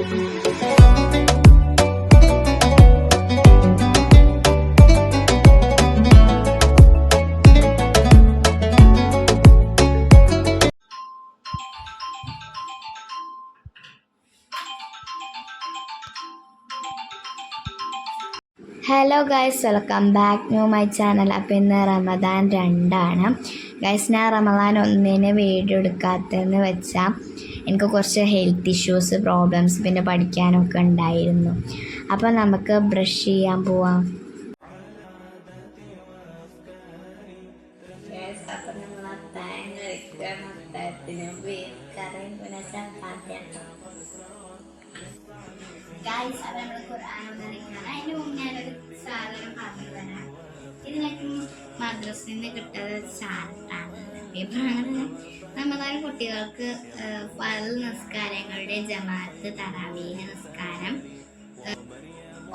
Hello guys, welcome back to my channel. അപ്പോൾ ഇന്ന് Ramadan 2 guys. ഞാൻ റമദാൻ 1 വീഡിയോ എടുക്കാത്തതെന്ന് വെച്ചാൽ എനിക്ക് കുറച്ച് ഹെൽത്ത് ഇഷ്യൂസ്, പ്രോബ്ലംസ്, പിന്നെ പഠിക്കാനൊക്കെ ഉണ്ടായിരുന്നു. അപ്പോൾ നമുക്ക് ബ്രഷ് ചെയ്യാൻ പോവാം. ഗൈസ്, അത് നമ്മൾ ഖുർആൻ ഓതുന്നതാണ്. അതിന് മുമ്പ് ഞാനൊരു സാധനം പറഞ്ഞു തരാം. ഇതിനൊക്കെ മദ്രസയിൽ നിന്ന് കിട്ടുന്ന ചാർട്ടാണ്. പേപ്പറാണ്. നമ്മളായ കുട്ടികൾക്ക് ഫർള് നിസ്കാരങ്ങളുടെ ജമാഅത്ത്, തറാവീഹ് നിസ്കാരം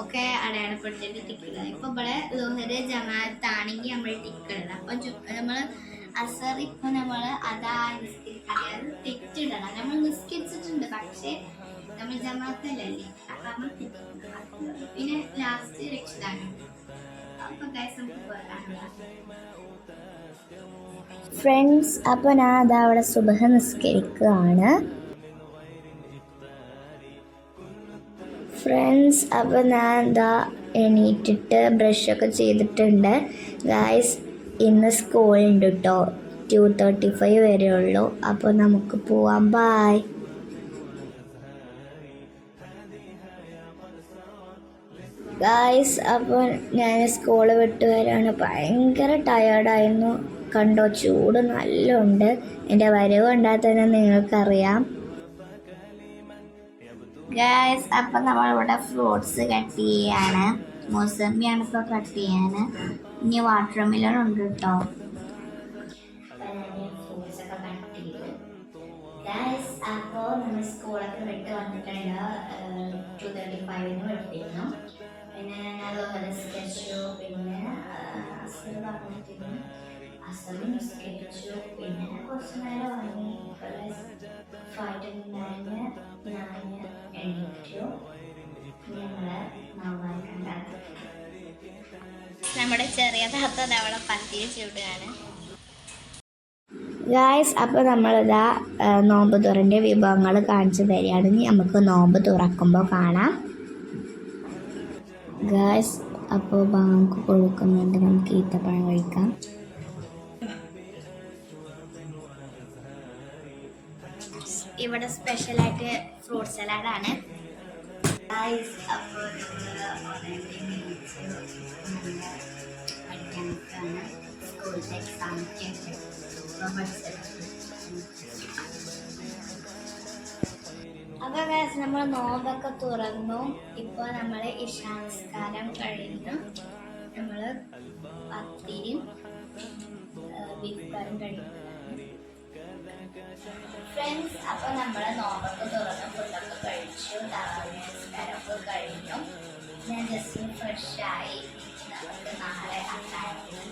ഒക്കെ അടയാളപ്പെടുത്തിയിട്ട് ടിക്കിടുക. ഇപ്പോൾ ഇവിടെ ളുഹറ് ജമാഅത്താണെങ്കിൽ നമ്മൾ ടിക്കിടുക. അപ്പം നമ്മൾ അസർ ഇപ്പം നമ്മൾ അതാ നിസ്കരിക്കാതെ തെറ്റിടണം. നമ്മൾ നിസ്കരിച്ചിട്ടുണ്ട്, പക്ഷേ നമ്മൾ ജമാഅത്തല്ലേ, അപ്പം പിന്നെ ലാസ്റ്റ് രക്ഷിതാണ്. ഫ്രണ്ട്സ്, അപ്പോൾ ഞാൻ അതാ അവിടെ സുബഹ നിസ്കരിക്കുകയാണ്. ഫ്രണ്ട്സ്, അപ്പോൾ ഞാൻ എന്താ എണീറ്റിട്ട് ബ്രഷൊക്കെ ചെയ്തിട്ടുണ്ട്. ഗായ്സ്, ഇന്ന് സ്കൂളുണ്ട് കേട്ടോ. 2:35 വരെ ഉള്ളൂ. അപ്പോൾ നമുക്ക് പോവാം. ബായ്. ഗായ്സ്, അപ്പോൾ ഞാൻ സ്കൂൾ വിട്ട് വരാണ്. ഭയങ്കര ടയേർഡായിരുന്നു. കണ്ടോ, ചൂട് നല്ല ഉണ്ട്. എൻ്റെ വരവ് കണ്ടാൽ തന്നെ നിങ്ങൾക്കറിയാം. ഗായ്സ്, അപ്പം നമ്മളിവിടെ ഫ്രൂട്ട്സ് കട്ട് ചെയ്യാണ്. മൊസമ്പിയാണ് ഇപ്പോൾ കട്ട് ചെയ്യാൻ. ഇനി വാട്ടർ മെലൺ ഉണ്ട് കേട്ടോ. ഫ്രൂട്ട്സൊക്കെ കട്ട് ചെയ്ത് ഗായ്സ്, അപ്പോൾ നമ്മൾ സ്കൂളൊക്കെ വിട്ട് വന്നിട്ടുണ്ട്. 2:35 വിട്ടിരുന്നു. പിന്നെ ഞാൻ നിസ്കരിച്ചു. പിന്നെ അസർ പറഞ്ഞിരുന്നു. അസർ നിസ്കരിച്ചു. പിന്നെ കുറച്ച് നേരം ഉറങ്ങി. 5:09 ഞാൻ എണീറ്റു. നമ്മുടെ ചെറിയ താത്ത അവിടെ പത്തിരി ചൂടുകയാണ്. ഗായ്സ്, അപ്പോൾ നമ്മളിതാ നോമ്പ് തുറൻ്റെ വിഭവങ്ങൾ കാണിച്ചു തരികയാണ്. ഇനി നമുക്ക് നോമ്പ് തുറക്കുമ്പോൾ കാണാം. ഗായ്സ്, അപ്പോൾ ബാങ്ക് കൊടുക്കുന്നുണ്ട്. നമുക്ക് ഈത്തപ്പഴം കഴിക്കാം. ഇവിടെ സ്പെഷ്യലായിട്ട് ഫ്രൂട്ട് സലാഡാണ്. ഗായ്സ്, അപ്പോൾ പഠിക്കാനൊക്കെയാണ്. സ്കൂളിലെ എക്സാമൊക്കെ അപ്പോൾ ഗായ്സ്, നമ്മൾ നോമ്പൊക്കെ തുറന്നു. ഇപ്പോൾ നമ്മൾ ഇശാ നിസ്കാരം കഴിഞ്ഞു. നമ്മൾ പത്തിരിയും ബീഫ് കറിയും കഴിക്കുന്നതാണ്. ഫ്രണ്ട്സ്, അപ്പോൾ നമ്മൾ നോമ്പൊക്കെ തുറന്നു, ഫുഡൊക്കെ കഴിച്ചു, നിസ്കാരമൊക്കെ കഴിഞ്ഞു. ഞാൻ ജസ്റ്റ് ഫ്രഷായി. നമുക്ക് നാളെ അത്താഴത്തിന്